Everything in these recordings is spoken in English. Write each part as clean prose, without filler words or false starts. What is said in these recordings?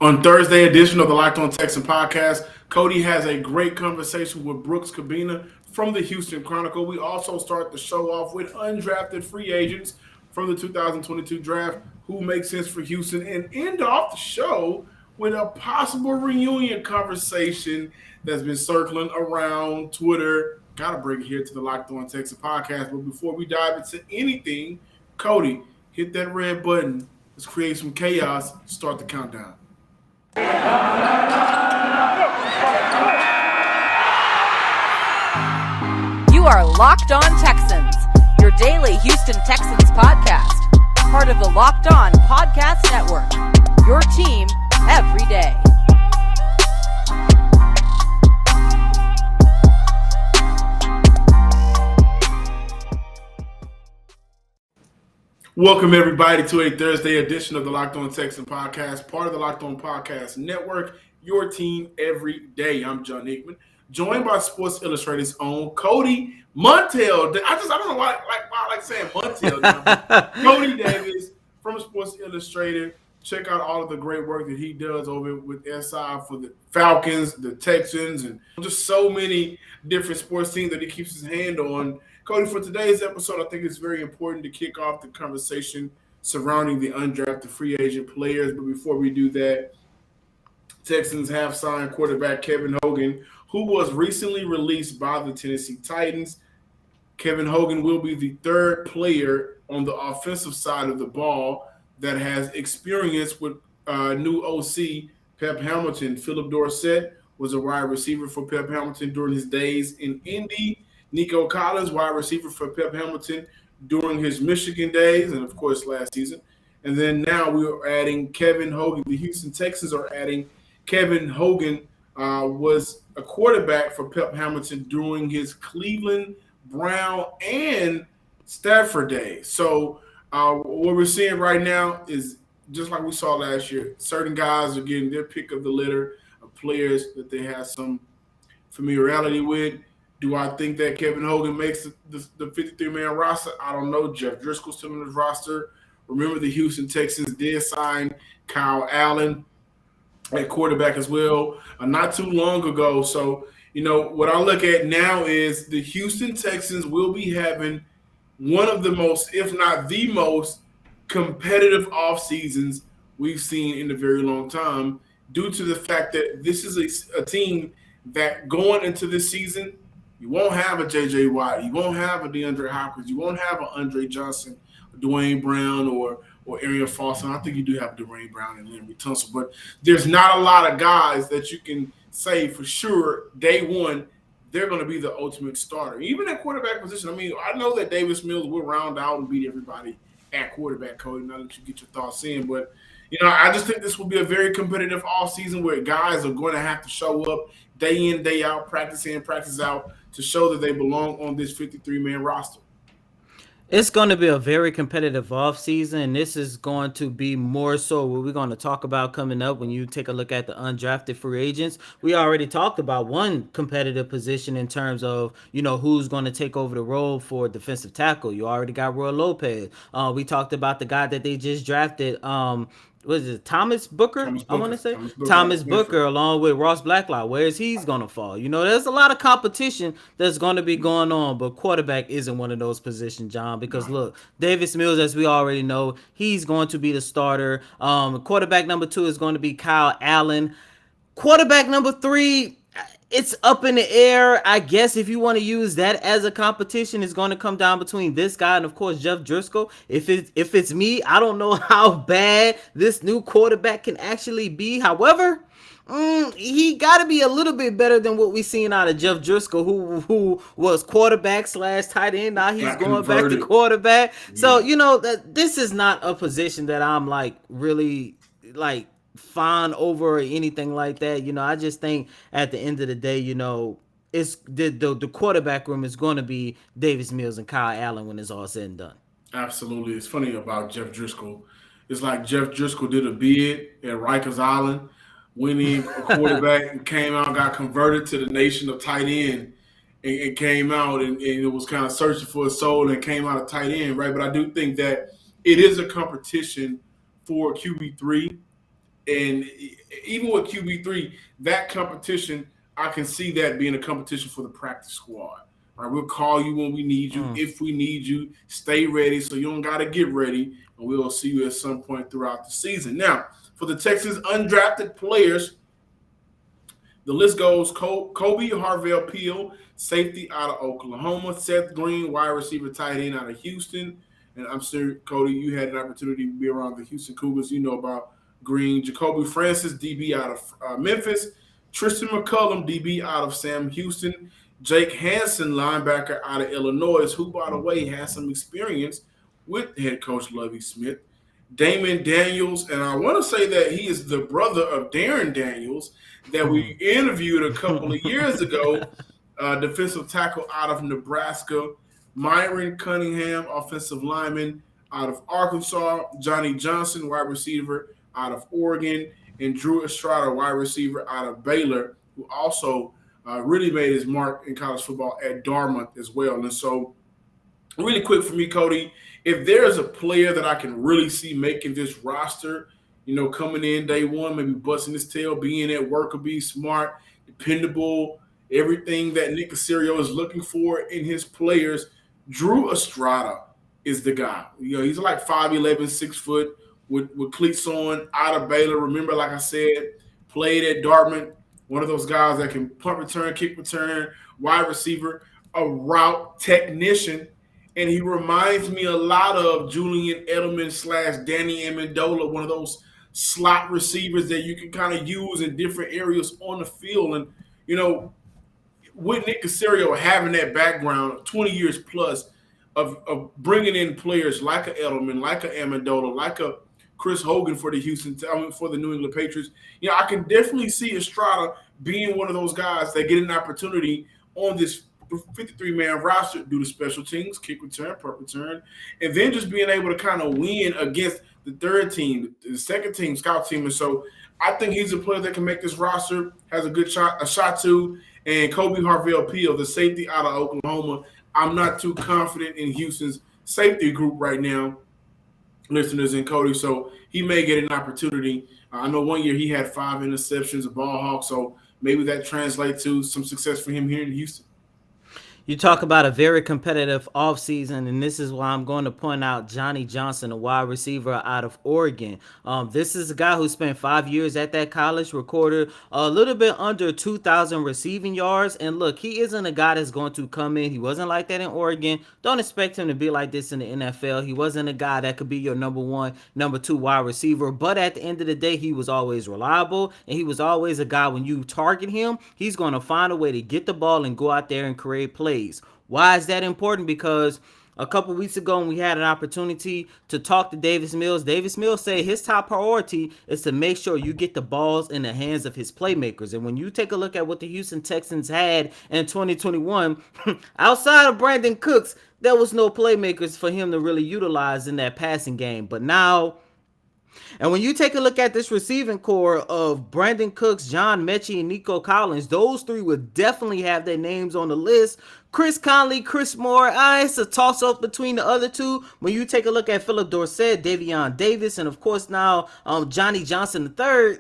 On Thursday edition of the Locked On Texans podcast, Cody has a great conversation with Brooks Kabina from the Houston Chronicle. We also start the show off with undrafted free agents from the 2022 draft who make sense for Houston, and end off the show with a possible reunion conversation that's been circling around Twitter. Got to bring it here to the Locked On Texans podcast. But before we dive into anything, Cody, hit that red button. Let's create some chaos. Start the countdown. You are Locked On Texans, your daily Houston Texans podcast, part of the Locked On Podcast Network, your team every day. Welcome, everybody, to a Thursday edition of the Locked On Texans podcast, part of the Locked On Podcast Network, your team every day. I'm John Hickman, joined by Sports Illustrated's own Cody Montel. I don't know why I like saying Montel now. Cody Davis from Sports Illustrated. Check out all of the great work that he does over with SI for the Falcons, the Texans, and just so many different sports teams that he keeps his hand on. Cody, for today's episode, I think it's very important to kick off the conversation surrounding the undrafted free agent players. But before we do that, Texans have signed quarterback Kevin Hogan, who was recently released by the Tennessee Titans. Kevin Hogan will be the third player on the offensive side of the ball that has experience with new OC Pep Hamilton. Philip Dorsett was a wide receiver for Pep Hamilton during his days in Indy. Nico Collins, wide receiver for Pep Hamilton during his Michigan days and, of course, last season. And then now we are adding Kevin Hogan. The Houston Texans are adding Kevin Hogan, was a quarterback for Pep Hamilton during his Cleveland, Brown, and Stafford days. So what we're seeing right now is just like we saw last year. Certain guys are getting their pick of the litter of players that they have some familiarity with. Do I think that Kevin Hogan makes the 53-man roster? I don't know. Jeff Driscoll's still on his roster. Remember, the Houston Texans did sign Kyle Allen at quarterback as well not too long ago. So, what I look at now is the Houston Texans will be having one of the most, if not the most, competitive off seasons we've seen in a very long time, due to the fact that this is a team that going into this season, you won't have a J.J. Watt. You won't have a DeAndre Hopkins. You won't have an Andre Johnson, Dwayne Brown, or Arian Foster. I think you do have Dwayne Brown and Larry Tunsil. But there's not a lot of guys that you can say for sure day one they're going to be the ultimate starter. Even at quarterback position, I know that Davis Mills will round out and beat everybody at quarterback, Cody, now that you get your thoughts in. But, I just think this will be a very competitive offseason where guys are going to have to show up day in, day out, practice in, practice out, to show that they belong on this 53-man roster. It's going to be a very competitive offseason, and this is going to be more so what we're going to talk about coming up when you take a look at the undrafted free agents. We already talked about one competitive position in terms of, who's going to take over the role for defensive tackle. You already got Roy Lopez. We talked about the guy that they just drafted, was it Thomas Booker? I want to say Thomas Booker, along with Ross Blacklock. Where is he's gonna fall? There's a lot of competition that's going to be going on, but quarterback isn't one of those positions, John. Because look, Davis Mills, as we already know, he's going to be the starter. Quarterback number 2 is going to be Kyle Allen. Quarterback number 3. It's up in the air. I guess if you want to use that as a competition, it's going to come down between this guy and, of course, Jeff Driscoll. If it's me, I don't know how bad this new quarterback can actually be. However, he got to be a little bit better than what we've seen out of Jeff Driscoll, who was quarterback / tight end. Now he's going back to quarterback. Yeah. So, this is not a position that I'm really fine over or anything like that. I just think at the end of the day, it's the quarterback room is going to be Davis Mills and Kyle Allen when it's all said and done. Absolutely. It's funny about Jeff Driscoll. It's like Jeff Driscoll did a bid at Rikers Island, winning a quarterback, and came out, got converted to the nation of tight end, and came out and it was kind of searching for a soul and came out of tight end, right? But I do think that it is a competition for QB3. And even with QB3, that competition, I can see that being a competition for the practice squad. All right, we'll call you when we need you. If we need you, stay ready so you don't got to get ready. And we'll see you at some point throughout the season. Now, for the Texans undrafted players, the list goes Kobe Harvell Peel, safety out of Oklahoma. Seth Green, wide receiver, tight end out of Houston. And I'm sure, Cody, you had an opportunity to be around the Houston Cougars. You know about Green. Jacoby Francis, DB out of Memphis. Tristan McCullum, DB out of Sam Houston. Jake Hansen, linebacker out of Illinois, who, by the way, has some experience with head coach Lovie Smith. Damon Daniels, and I want to say that he is the brother of Darren Daniels that we interviewed a couple of years ago, defensive tackle out of Nebraska. Myron Cunningham, offensive lineman out of Arkansas. Johnny Johnson, wide receiver out of Oregon. And Drew Estrada, wide receiver out of Baylor, who also really made his mark in college football at Dartmouth as well. And so, really quick for me, Cody, if there's a player that I can really see making this roster, coming in day one, maybe busting his tail, being at work, be smart, dependable, everything that Nick Caserio is looking for in his players, Drew Estrada is the guy. He's like 5'11", 6 foot with cleats on, out of Baylor. Remember, like I said, played at Dartmouth, one of those guys that can punt return, kick return, wide receiver, a route technician. And he reminds me a lot of Julian Edelman / Danny Amendola, one of those slot receivers that you can kind of use in different areas on the field. And, with Nick Caserio having that background, 20 years plus of bringing in players like a Edelman, like a Amendola, like a Chris Hogan for the for the New England Patriots, I can definitely see Estrada being one of those guys that get an opportunity on this 53-man roster, do the special teams, kick return, punt return, and then just being able to kind of win against the third team, the second team, scout team. And so I think he's a player that can make this roster, has a shot to. And Kobe Harvell Peel, the safety out of Oklahoma, I'm not too confident in Houston's safety group right now, listeners and Cody. So he may get an opportunity. I know one year he had 5 interceptions, a ball hawk. So maybe that translates to some success for him here in Houston. You talk about a very competitive offseason, and this is why I'm going to point out Johnny Johnson, a wide receiver out of Oregon. This is a guy who spent 5 years at that college, recorded a little bit under 2,000 receiving yards. And look, he isn't a guy that's going to come in. He wasn't like that in Oregon. Don't expect him to be like this in the NFL. He wasn't a guy that could be your number 1, number 2 wide receiver. But at the end of the day, he was always reliable, and he was always a guy when you target him, he's going to find a way to get the ball and go out there and create plays. Why is that important? Because a couple weeks ago when we had an opportunity to talk to Davis Mills said his top priority is to make sure you get the balls in the hands of his playmakers. And when you take a look at what the Houston Texans had in 2021, outside of Brandon Cooks, there was no playmakers for him to really utilize in that passing game. But now, and when you take a look at this receiving core of Brandon Cooks, John Mechie, and Nico Collins, those 3 would definitely have their names on the list. Chris Conley, Chris Moore, it's a toss-up between the other 2. When you take a look at Phillip Dorsett, Davion Davis, and of course now Johnny Johnson III,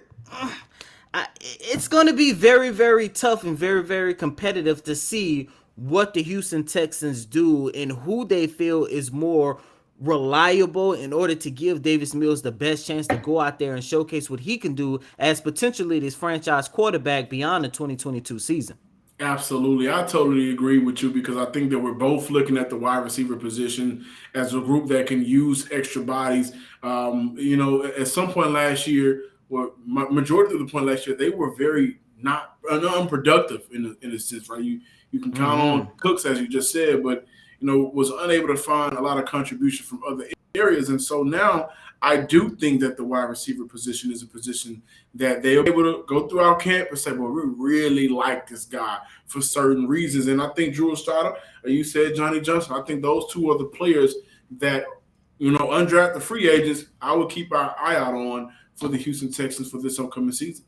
it's going to be very, very tough and very, very competitive to see what the Houston Texans do and who they feel is more reliable in order to give Davis Mills the best chance to go out there and showcase what he can do as potentially this franchise quarterback beyond the 2022 season. Absolutely. I totally agree with you because I think that we're both looking at the wide receiver position as a group that can use extra bodies. At some point last year, majority of the point last year, they were very not unproductive in a sense, right? You can count on Cooks, as you just said, but was unable to find a lot of contribution from other areas. And so now I do think that the wide receiver position is a position that they'll be able to go through our camp and say, well, we really like this guy for certain reasons. And I think Drew Estrada, you said Johnny Johnson, I think those 2 are the players that, undrafted free agents, I would keep our eye out on for the Houston Texans for this upcoming season.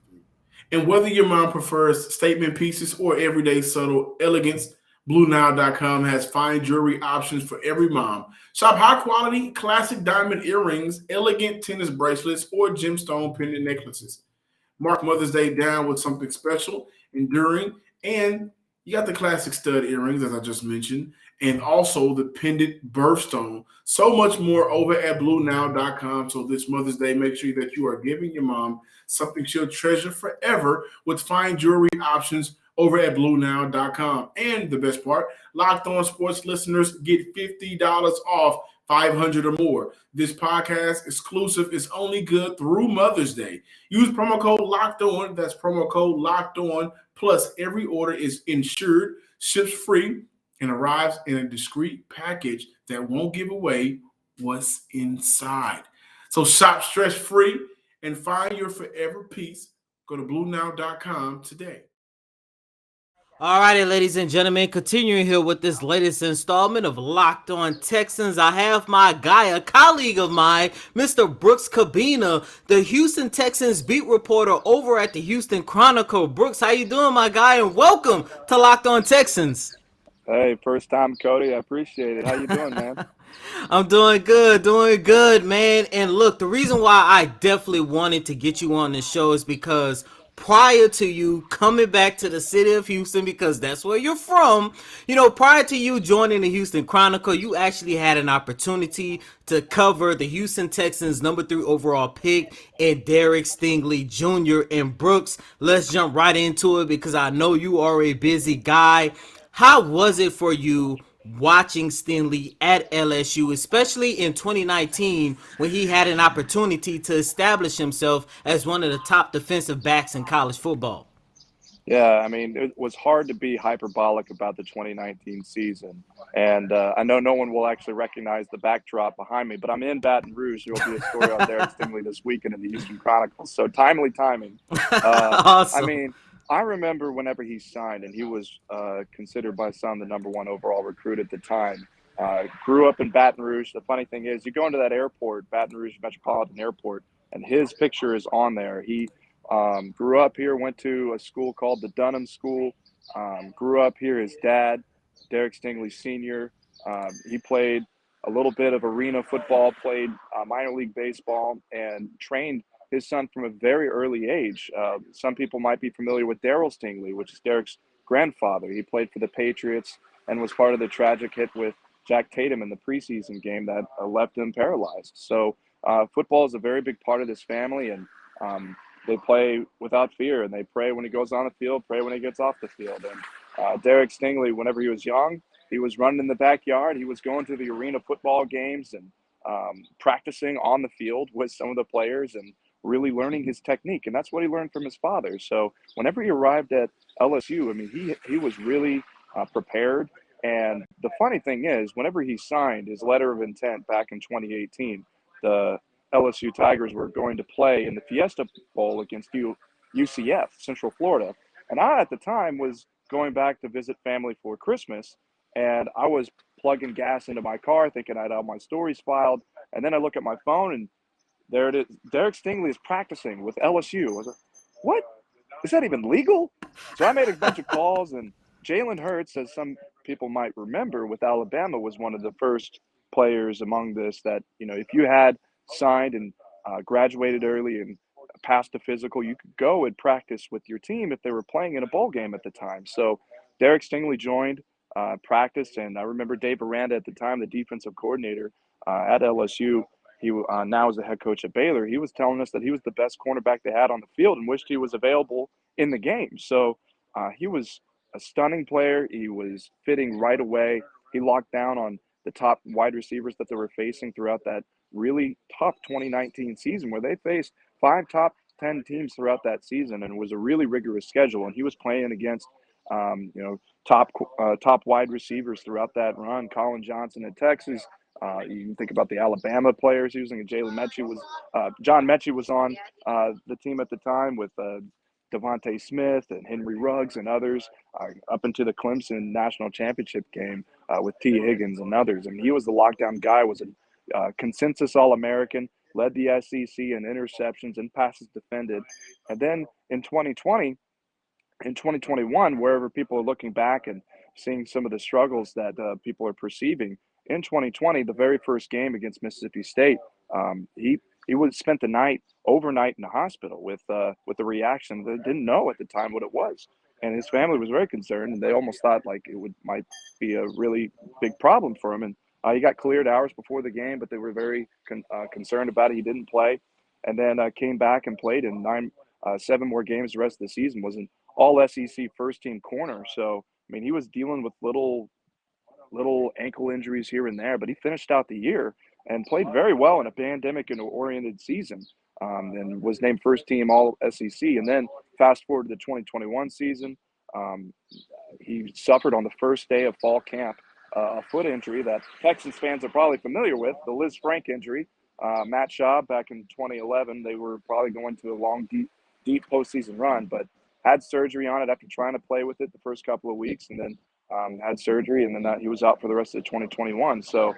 And whether your mind prefers statement pieces or everyday subtle elegance, BlueNile.com has fine jewelry options for every mom. Shop high quality, classic diamond earrings, elegant tennis bracelets, or gemstone pendant necklaces. Mark Mother's Day down with something special, enduring, and you got the classic stud earrings, as I just mentioned, and also the pendant birthstone. So much more over at BlueNile.com. So this Mother's Day, make sure that you are giving your mom something she'll treasure forever with fine jewelry options over at BlueNile.com. And the best part, Locked On Sports listeners get $50 off 500 or more. This podcast exclusive is only good through Mother's Day. Use promo code Locked On. That's promo code Locked On. Plus, every order is insured, ships free, and arrives in a discreet package that won't give away what's inside. So shop stress free and find your forever peace. Go to BlueNile.com today. All righty, ladies and gentlemen, continuing here with this latest installment of Locked On Texans. I have my guy, a colleague of mine, Mr. Brooks Kabina, the Houston Texans beat reporter over at the Houston Chronicle. Brooks, how you doing, my guy? And welcome to Locked On Texans. Hey, first time, Cody. I appreciate it. How you doing, man? I'm doing good, man. And look, the reason why I definitely wanted to get you on the show is because prior to you coming back to the city of Houston, because that's where you're from, prior to you joining the Houston Chronicle, you actually had an opportunity to cover the Houston Texans #3 overall pick and Derek Stingley Jr. And Brooks, let's jump right into it because I know you are a busy guy. How was it for you watching Stingley at LSU, especially in 2019 when he had an opportunity to establish himself as one of the top defensive backs in college football? Yeah, I mean, it was hard to be hyperbolic about the 2019 season. And I know no one will actually recognize the backdrop behind me, but I'm in Baton Rouge. There will be a story on Derek Stingley this weekend in the Houston Chronicle. So timely timing. Awesome. I mean, I remember whenever he signed, and he was considered by some the #1 overall recruit at the time. Grew up in Baton Rouge. The funny thing is, you go into that airport, Baton Rouge Metropolitan Airport, and his picture is on there. He grew up here, went to a school called the Dunham School. Grew up here. His dad, Derek Stingley Sr., he played a little bit of arena football, played minor league baseball, and trained his son from a very early age. Some people might be familiar with Darryl Stingley, which is Derek's grandfather. He played for the Patriots and was part of the tragic hit with Jack Tatum in the preseason game that left him paralyzed. So football is a very big part of this family, and they play without fear, and they pray when he goes on the field, pray when he gets off the field. And Derek Stingley, whenever he was young, he was running in the backyard. He was going to the arena football games and practicing on the field with some of the players and really learning his technique. And that's what he learned from his father. So whenever he arrived at LSU, I mean, he was really prepared. And the funny thing is, whenever he signed his letter of intent back in 2018, the LSU Tigers were going to play in the Fiesta Bowl against UCF, Central Florida. And I, at the time, was going back to visit family for Christmas. And I was plugging gas into my car, thinking I had all my stories filed. And then I look at my phone, and there it is. Derek Stingley is practicing with LSU. I was like, what? Is that even legal? So I made a bunch of calls, and Jalen Hurts, as some people might remember, with Alabama, was one of the first players among this that, if you had signed and graduated early and passed a physical, you could go and practice with your team if they were playing in a bowl game at the time. So Derek Stingley joined, practiced, and I remember Dave Aranda at the time, the defensive coordinator at LSU. He now is a head coach at Baylor. He was telling us that he was the best cornerback they had on the field and wished he was available in the game. So he was a stunning player. He was fitting right away. He locked down on the top wide receivers that they were facing throughout that really tough 2019 season, where they faced 5 top 10 teams throughout that season, and it was a really rigorous schedule. And he was playing against, top wide receivers throughout that run. Colin Johnson at Texas. You can think about the Alabama players using it. John Mechie was on the team at the time with Devontae Smith and Henry Ruggs and others, up into the Clemson national championship game with T. Higgins and others. And he was the lockdown guy, was a consensus All-American, led the SEC in interceptions and passes defended. And then in 2020, in 2021, wherever people are looking back and seeing some of the struggles that people are perceiving. In 2020, the very first game against Mississippi State, he would spent the night overnight in the hospital with a reaction they didn't know at the time what it was, and his family was very concerned, and they almost thought like might be a really big problem for him. And he got cleared hours before the game, but they were very concerned about it. He didn't play, and then came back and played in 7 more games the rest of the season. Was an All SEC first team corner. So I mean, he was dealing with little ankle injuries here and there, but he finished out the year and played very well in a pandemic and oriented season, and was named first team All SEC. And then fast forward to the 2021 season, he suffered on the first day of fall camp a foot injury that Texans fans are probably familiar with, the Liz Frank injury. Matt Schaub back in 2011, they were probably going to a long, deep postseason run, but had surgery on it after trying to play with it the first couple of weeks, and then had surgery, and then he was out for the rest of 2021. So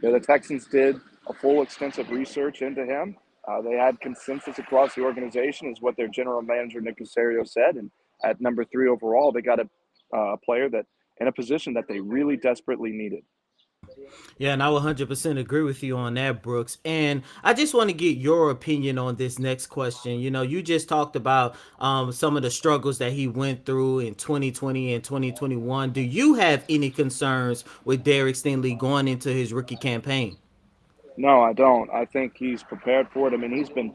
the Texans did a full extensive research into him. They had consensus across the organization is what their general manager, Nick Caserio, said. And at number 3 overall, they got a player that in a position that they really desperately needed. Yeah, and I 100% agree with you on that, Brooks. And I just want to get your opinion on this next question. You know, you just talked about some of the struggles that he went through in 2020 and 2021. Do you have any concerns with Derek Stingley going into his rookie campaign? No, I don't. I think he's prepared for it. I mean, he's been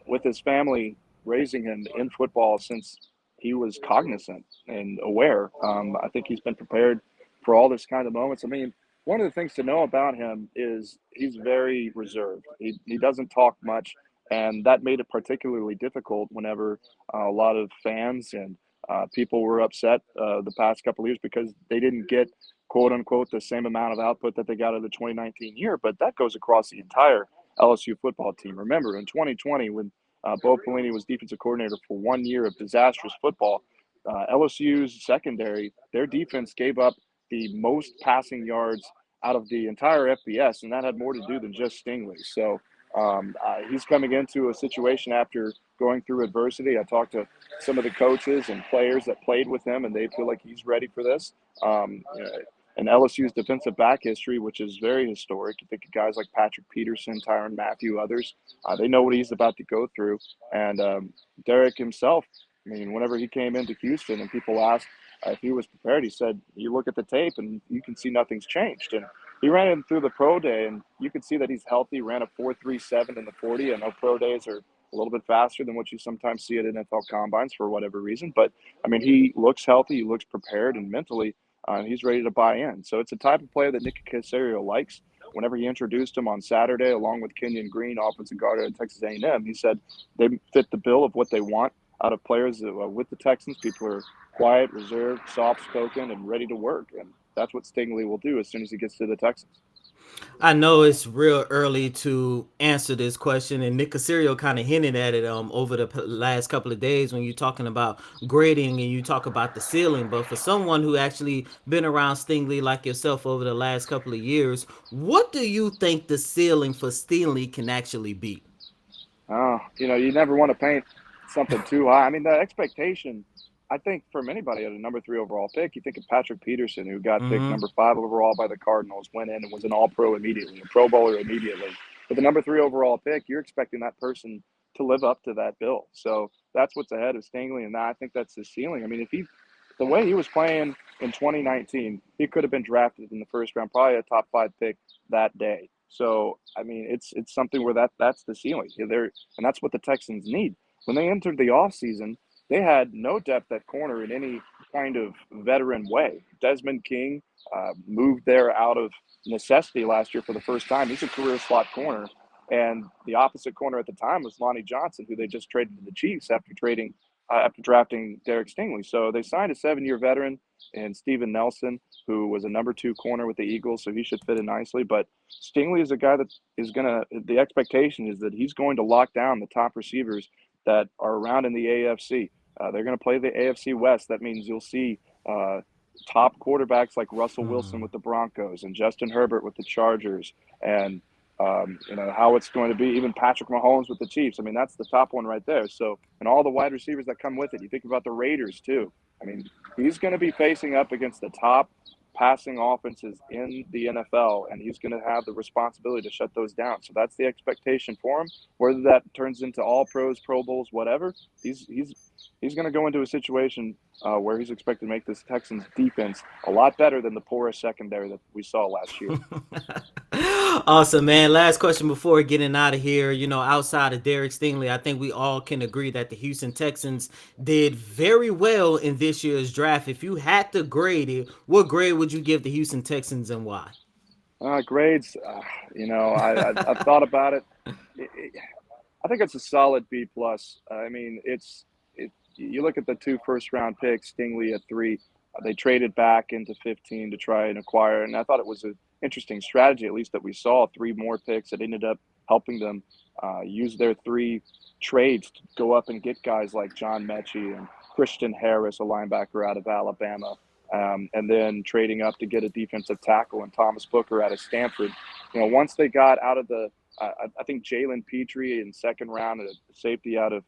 with his family raising him in football since he was cognizant and aware. I think he's been prepared for all this kind of moments. I mean, one of the things to know about him is he's very reserved. He doesn't talk much, and that made it particularly difficult whenever a lot of fans and people were upset the past couple of years because they didn't get, quote unquote, the same amount of output that they got of the 2019 year. But that goes across the entire LSU football team. Remember, in 2020, when Bo Pelini was defensive coordinator for 1 year of disastrous football, LSU's secondary, their defense gave up the most passing yards out of the entire FBS, and that had more to do than just Stingley. So he's coming into a situation after going through adversity. I talked to some of the coaches and players that played with him, and they feel like he's ready for this. And LSU's defensive back history, which is very historic. You think of guys like Patrick Peterson, Tyrann Mathieu, others. They know what he's about to go through. And Derek himself, I mean, whenever he came into Houston and people asked if he was prepared, he said, you look at the tape and you can see nothing's changed. And he ran him through the pro day, and you could see that he's healthy, ran a 4.37 in the 40. I know pro days are a little bit faster than what you sometimes see at NFL combines for whatever reason. But, I mean, he looks healthy, he looks prepared, and mentally he's ready to buy in. So it's a type of player that Nick Caserio likes. Whenever he introduced him on Saturday, along with Kenyon Green, offensive guard at Texas A&M, he said they fit the bill of what they want out of players with the Texans. People are quiet, reserved, soft-spoken, and ready to work. And that's what Stingley will do as soon as he gets to the Texans. I know it's real early to answer this question, and Nick Caserio kind of hinted at it over the last couple of days when you're talking about grading and you talk about the ceiling. But for someone who actually been around Stingley like yourself over the last couple of years, what do you think the ceiling for Stingley can actually be? You never want to paint something too high. I mean, the expectation, I think, from anybody at a number 3 overall pick, you think of Patrick Peterson, who got picked number 5 overall by the Cardinals, went in and was an all-pro immediately, a Pro Bowler immediately. With the number 3 overall pick, you're expecting that person to live up to that bill. So that's what's ahead of Stingley, and I think that's his ceiling. I mean, the way he was playing in 2019, he could have been drafted in the first round, probably a top 5 pick that day. So, I mean, it's something where that's the ceiling. And that's what the Texans need. When they entered the offseason, they had no depth at corner in any kind of veteran way. Desmond King moved there out of necessity last year for the first time. He's a career slot corner. And the opposite corner at the time was Lonnie Johnson, who they just traded to the Chiefs after drafting Derek Stingley. So they signed a 7-year veteran and Steven Nelson, who was a number 2 corner with the Eagles, so he should fit in nicely. But Stingley is a guy that is the expectation is that he's going to lock down the top receivers that are around in the AFC. They're going to play the AFC West. That means you'll see top quarterbacks like Russell Wilson with the Broncos and Justin Herbert with the Chargers, and how it's going to be even Patrick Mahomes with the Chiefs. I mean, that's the top one right there. So, and all the wide receivers that come with it. You think about the Raiders too. I mean, he's going to be facing up against the top passing offenses in the NFL, and he's going to have the responsibility to shut those down. So that's the expectation for him. Whether that turns into all pros, Pro Bowls, whatever, he's going to go into a situation where he's expected to make this Texans defense a lot better than the poorest secondary that we saw last year. Awesome, man. Last question before getting out of here. Outside of Derek Stingley, I think we all can agree that the Houston Texans did very well in this year's draft. If you had to grade it, what grade would you give the Houston Texans and why? Grades, I've thought about it. I think it's a solid B+. I mean, you look at the 2 first-round picks, Stingley at 3. They traded back into 15 to try and acquire, and I thought it was an interesting strategy, at least that we saw 3 more picks that ended up helping them use their 3 trades to go up and get guys like John Mechie and Christian Harris, a linebacker out of Alabama, and then trading up to get a defensive tackle and Thomas Booker out of Stanford. Once they got out of I think Jalen Petrie in second round, a safety out of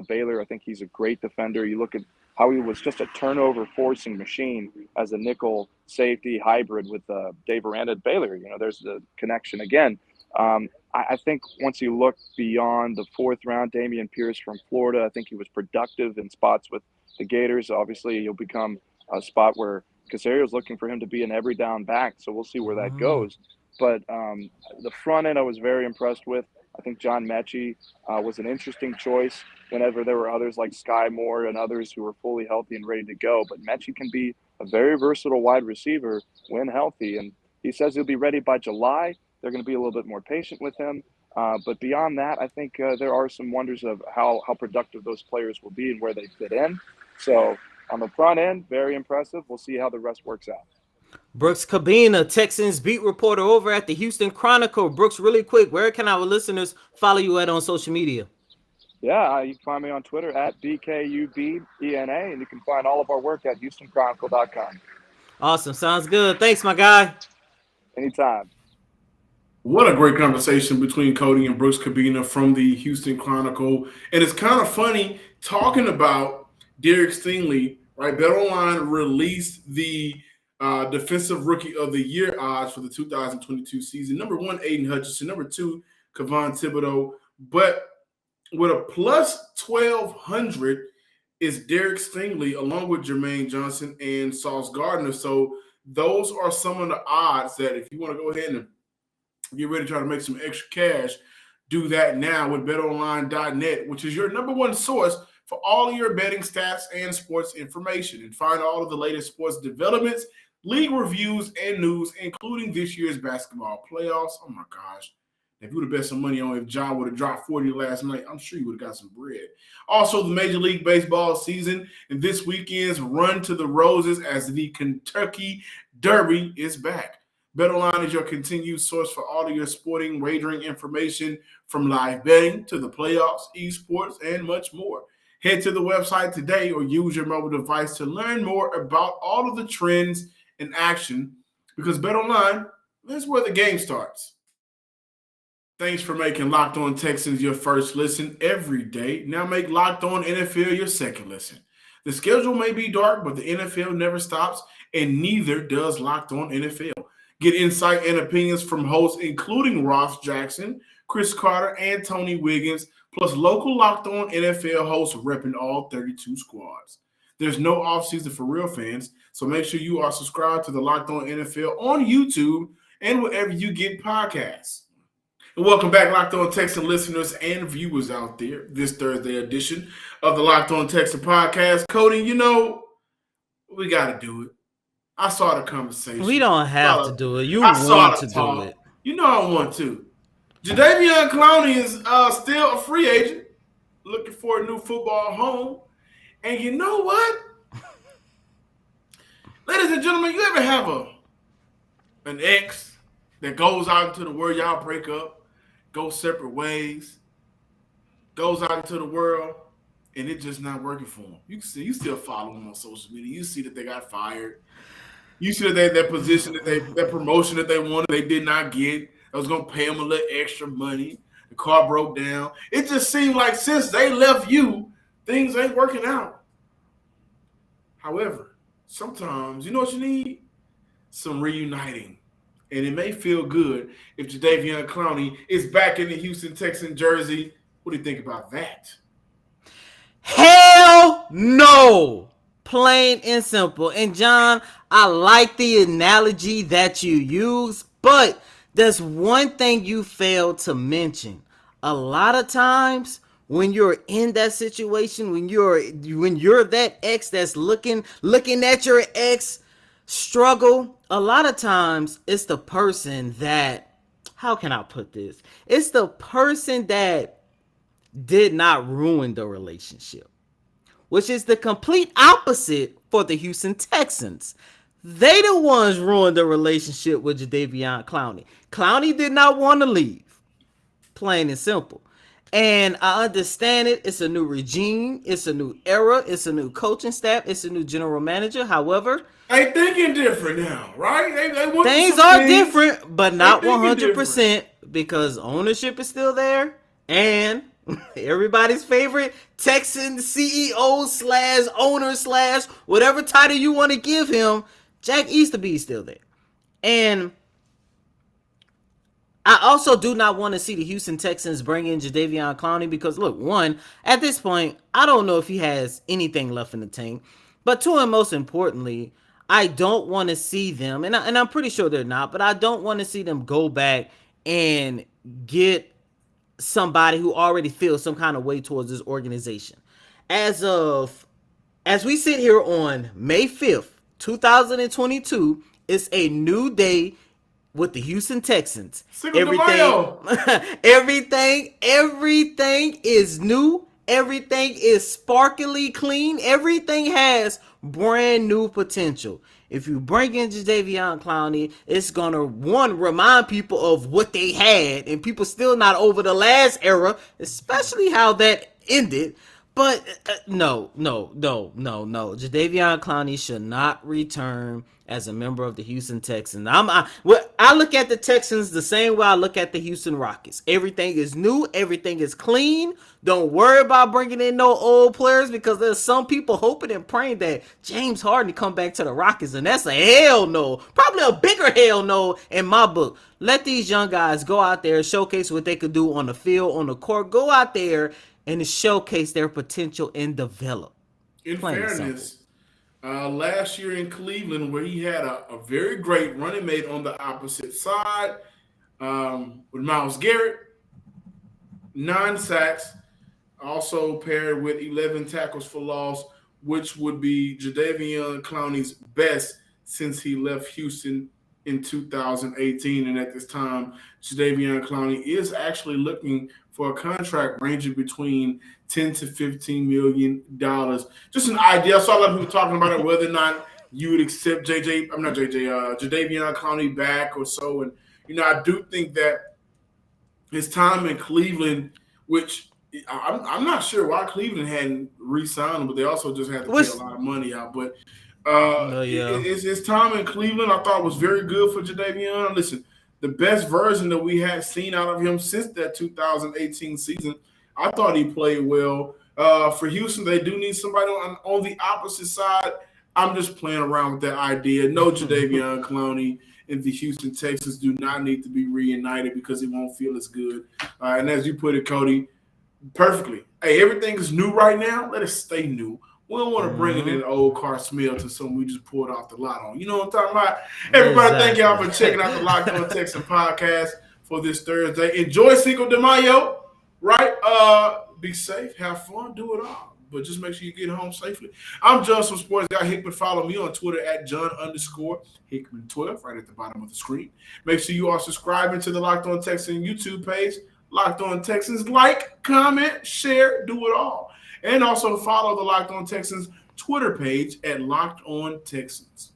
Baylor. I think he's a great defender. You look at how he was just a turnover forcing machine as a nickel safety hybrid with Dave Aranda at Baylor. There's the connection again. I think once you look beyond the 4th round, Dameon Pierce from Florida, I think he was productive in spots with the Gators. Obviously, he'll become a spot where Casario's looking for him to be an every down back. So we'll see where that goes. But the front end I was very impressed with. I think John Mechie was an interesting choice whenever there were others like Sky Moore and others who were fully healthy and ready to go. But Mechie can be a very versatile wide receiver when healthy. And he says he'll be ready by July. They're going to be a little bit more patient with him. But beyond that, I think there are some wonders of how productive those players will be and where they fit in. So on the front end, very impressive. We'll see how the rest works out. Brooks Kabina, Texans beat reporter over at the Houston Chronicle. Brooks, really quick, where can our listeners follow you at on social media? Yeah, you can find me on Twitter at BKUBENA, and you can find all of our work at HoustonChronicle.com. Awesome. Sounds good. Thanks, my guy. Anytime. What a great conversation between Cody and Brooks Kabina from the Houston Chronicle. And it's kind of funny talking about Derek Stingley, right? BetOnline released the Defensive Rookie of the Year odds for the 2022 season. Number 1, Aiden Hutchinson. Number 2, Kayvon Thibodeau. But with a plus 1,200 is Derek Stingley along with Jermaine Johnson and Sauce Gardner. So those are some of the odds that if you want to go ahead and get ready to try to make some extra cash, do that now with betonline.net, which is your number 1 source for all of your betting stats and sports information. And find all of the latest sports developments, league reviews, and news, including this year's basketball playoffs. Oh, my gosh. If you would have bet some money on if John would have dropped 40 last night, I'm sure you would have got some bread. Also, the Major League Baseball season and this weekend's Run to the Roses as the Kentucky Derby is back. BetOnline is your continued source for all of your sporting wagering information, from live betting to the playoffs, esports, and much more. Head to the website today or use your mobile device to learn more about all of the trends in action, because BetOnline is where the game starts. Thanks for making Locked On Texans your first listen every day. Now make Locked On NFL your second listen. The schedule may be dark, but the NFL never stops, and neither does Locked On NFL. Get insight and opinions from hosts including Ross Jackson, Chris Carter, and Tony Wiggins, plus local Locked On NFL hosts repping all 32 squads. There's no offseason for real fans, so make sure you are subscribed to the Locked On NFL on YouTube and wherever you get podcasts. And welcome back, Locked On Texan listeners and viewers out there. This Thursday edition of the Locked On Texan podcast. Cody, we got to do it. I saw the conversation. We don't have to do it. You want to do it. I want to. Jadeveon Clowney is still a free agent, looking for a new football home. And you know what? Ladies and gentlemen, you ever have an ex that goes out into the world, y'all break up, go separate ways, goes out into the world, and it's just not working for them? You still follow them on social media. You see that they got fired. You see that that position, that promotion that they wanted, they did not get. I was going to pay them a little extra money. The car broke down. It just seemed like since they left you, things ain't working out. However, sometimes, you know what you need? Some reuniting. And it may feel good if Jadeveon Clowney is back in the Houston Texans jersey. What do you think about that? Hell no. Plain and simple. And John, I like the analogy that you use, but there's one thing you failed to mention. A lot of times when you're in that situation, when you're that ex that's looking at your ex struggle, a lot of times it's the person that, how can I put this? It's the person that did not ruin the relationship, which is the complete opposite for the Houston Texans. They the ones ruined the relationship with Jadeveon Clowney. Clowney did not want to leave, plain and simple. And I understand it. It's a new regime. It's a new era. It's a new coaching staff. It's a new general manager. However, they thinking different now, right? They things are different, but not 100% because ownership is still there. And everybody's favorite Texan CEO / owner / whatever title you want to give him, Jack Easterby is still there. And I also do not want to see the Houston Texans bring in Jadeveon Clowney because, look, one, at this point, I don't know if he has anything left in the tank. But two, and most importantly, I don't want to see them, and I'm pretty sure they're not, but I don't want to see them go back and get somebody who already feels some kind of way towards this organization. As we sit here on May 5th, 2022, it's a new day with the Houston Texans. Everything is new. Everything is sparkly clean. Everything has brand new potential. If you bring in Jadeveon Clowney, it's going to, one, remind people of what they had, and people still not over the last era, especially how that ended. But no. Jadeveon Clowney should not return as a member of the Houston Texans. I look at the Texans the same way I look at the Houston Rockets. Everything is new. Everything is clean. Don't worry about bringing in no old players because there's some people hoping and praying that James Harden come back to the Rockets, and that's a hell no. Probably a bigger hell no in my book. Let these young guys go out there, showcase what they could do on the field, on the court. Go out there and showcase their potential and develop. In fairness, last year in Cleveland, where he had a very great running mate on the opposite side with Myles Garrett, 9 sacks, also paired with 11 tackles for loss, which would be Jadeveon Clowney's best since he left Houston in 2018. And at this time, Jadeveon Clowney is actually looking for a contract ranging between $10 to $15 million. Just an idea. I saw a lot of people talking about it, whether or not you would accept Jadeveon Clowney back or so. And, I do think that his time in Cleveland, which I'm not sure why Cleveland hadn't re-signed him, but they also just had to pay a lot of money out. But his time in Cleveland, I thought was very good for Jadeveon. Listen, the best version that we had seen out of him since that 2018 season, I thought he played well. For Houston, they do need somebody on the opposite side. I'm just playing around with that idea. No, Jadeveon Clowney and the Houston Texans do not need to be reunited because it won't feel as good. And as you put it, Cody, perfectly. Hey, everything is new right now. Let it stay new. We don't want to bring in an old car smell to something we just pulled off the lot on. You know what I'm talking about? Everybody, Thank y'all for checking out the Locked On Texans podcast for this Thursday. Enjoy Cinco de Mayo, right? Be safe, have fun, do it all. But just make sure you get home safely. I'm John from Sports Guy Hickman. Follow me on Twitter at John_Hickman12 right at the bottom of the screen. Make sure you are subscribing to the Locked On Texans YouTube page. Locked On Texans. Like, comment, share, do it all. And also follow the Locked On Texans Twitter page at Locked On Texans.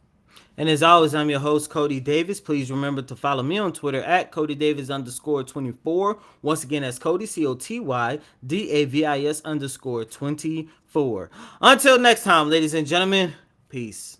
And as always, I'm your host, Cody Davis. Please remember to follow me on Twitter at CodyDavis_24. Once again, that's Cody, COTYDAVIS_24. Until next time, ladies and gentlemen, peace.